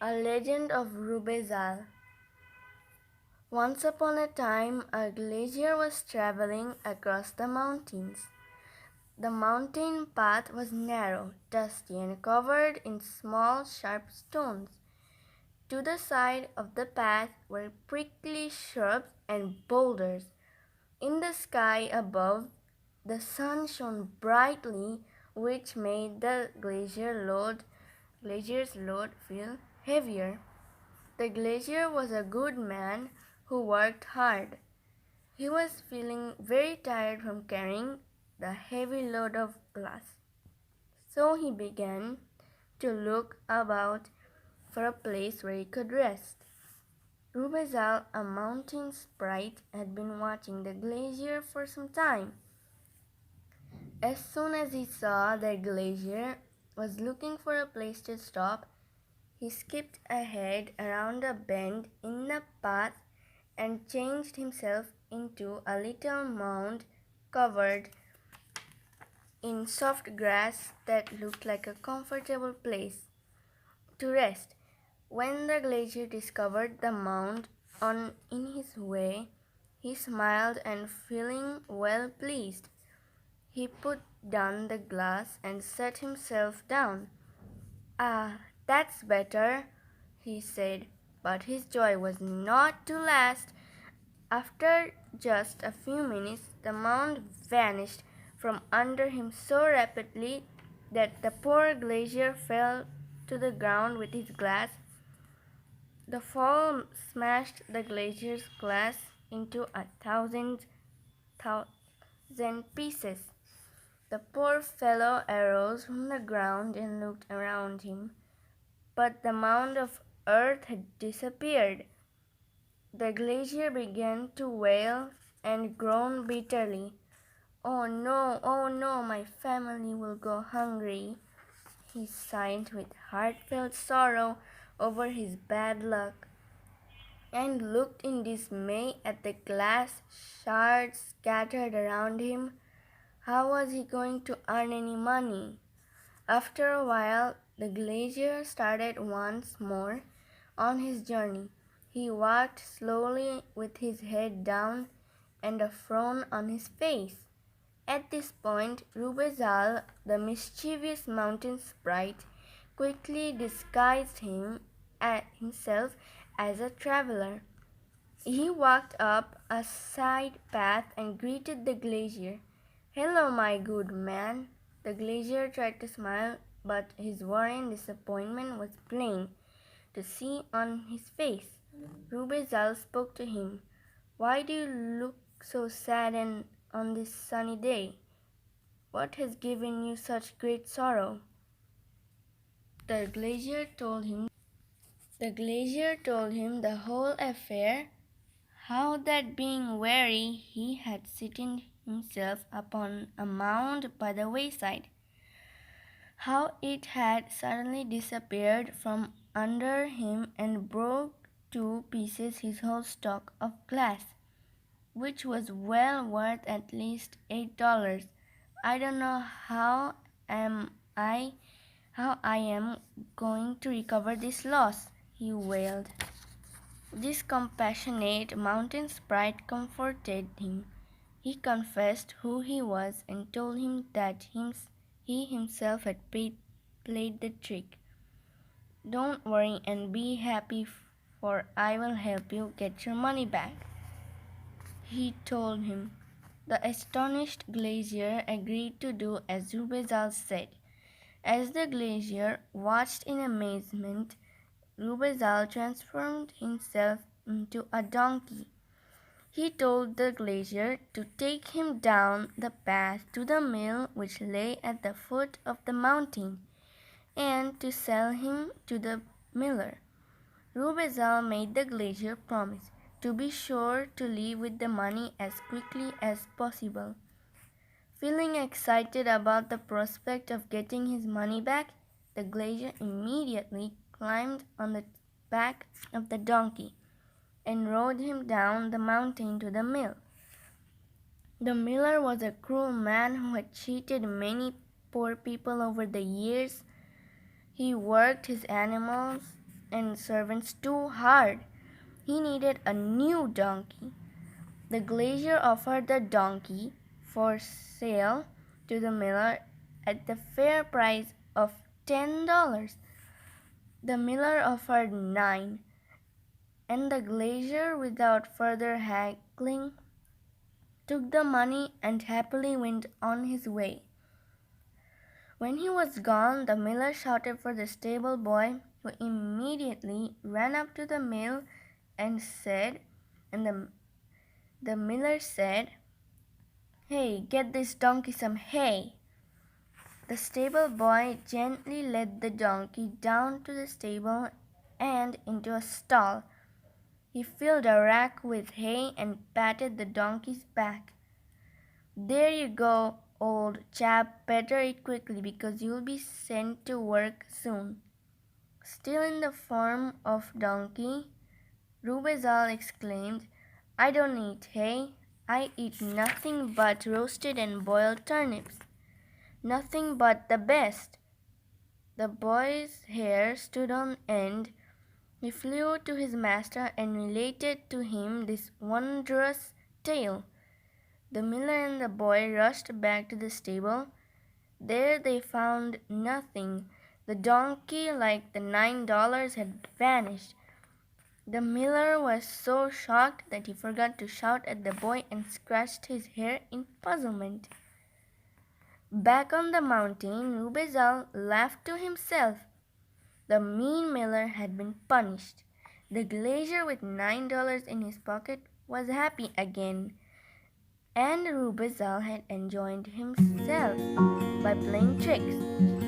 A Legend of Rubezahl. Once upon a time, a glazier was traveling across the mountains. The mountain path was narrow, dusty, and covered in small, sharp stones. To the side of the path were prickly shrubs and boulders. In the sky above, the sun shone brightly, which made the glazier's load feel heavier. The glazier was a good man who worked hard. He was feeling very tired from carrying the heavy load of glass. So he began to look about for a place where he could rest. Rubezahl, a mountain sprite, had been watching the glazier for some time. As soon as he saw the glazier was looking for a place to stop, he skipped ahead around a bend in the path and changed himself into a little mound covered in soft grass that looked like a comfortable place to rest. When the glazier discovered the mound in his way, he smiled and feeling well pleased. He put down the glass and set himself down. "Ah, that's better," he said, but his joy was not to last. After just a few minutes, the mound vanished from under him so rapidly that the poor glazier fell to the ground with his glass. The fall smashed the glazier's glass into thousand pieces. The poor fellow arose from the ground and looked around him, but the mound of earth had disappeared. The glazier began to wail and groan bitterly. Oh no, my family will go hungry." He sighed with heartfelt sorrow over his bad luck and looked in dismay at the glass shards scattered around him. How was he going to earn any money? After a while, the glazier started once more on his journey. He walked slowly with his head down and a frown on his face. At this point, Rubezahl, the mischievous mountain sprite, quickly disguised himself as a traveler. He walked up a side path and greeted the glazier. "Hello, my good man." The glazier tried to smile, but his worry and disappointment was plain to see on his face. Rubezahl spoke to him. "Why do you look so sad on this sunny day? What has given you such great sorrow?" The glazier told him the whole affair, how that being weary he had seated himself upon a mound by the wayside, how it had suddenly disappeared from under him and broke to pieces his whole stock of glass, which was well worth at least $8. "I don't know how I am going to recover this loss," he wailed. This compassionate mountain sprite comforted him. He confessed who he was and told him that he himself had played the trick. "Don't worry and be happy, for I will help you get your money back," he told him. The astonished glazier agreed to do as Rubezahl said. As the glazier watched in amazement, Rubezahl transformed himself into a donkey. He told the glazier to take him down the path to the mill which lay at the foot of the mountain, and to sell him to the miller. Rubezahl made the glazier promise to be sure to leave with the money as quickly as possible. Feeling excited about the prospect of getting his money back, the glazier immediately climbed on the back of the donkey and rode him down the mountain to the mill. The miller was a cruel man who had cheated many poor people over the years. He worked his animals and servants too hard. He needed a new donkey. The glazier offered the donkey for sale to the miller at the fair price of $10. The miller offered 9, and the glazier, without further haggling, took the money and happily went on his way. When he was gone, the miller shouted for the stable boy, who immediately ran up to the mill and the miller said, "Hey, get this donkey some hay." The stable boy gently led the donkey down to the stable and into a stall. He filled a rack with hay and patted the donkey's back. "There you go, old chap, better eat quickly because you'll be sent to work soon." Still in the form of donkey, Rubezahl exclaimed, "I don't eat hay. I eat nothing but roasted and boiled turnips. Nothing but the best." The boy's hair stood on end. He flew to his master and related to him this wondrous tale. The miller and the boy rushed back to the stable. There they found nothing. The donkey, like the $9, had vanished. The miller was so shocked that he forgot to shout at the boy and scratched his hair in puzzlement. Back on the mountain, Rubezahl laughed to himself. The mean miller had been punished. The glazier with $9 in his pocket was happy again, and Rubezahl had enjoyed himself by playing tricks.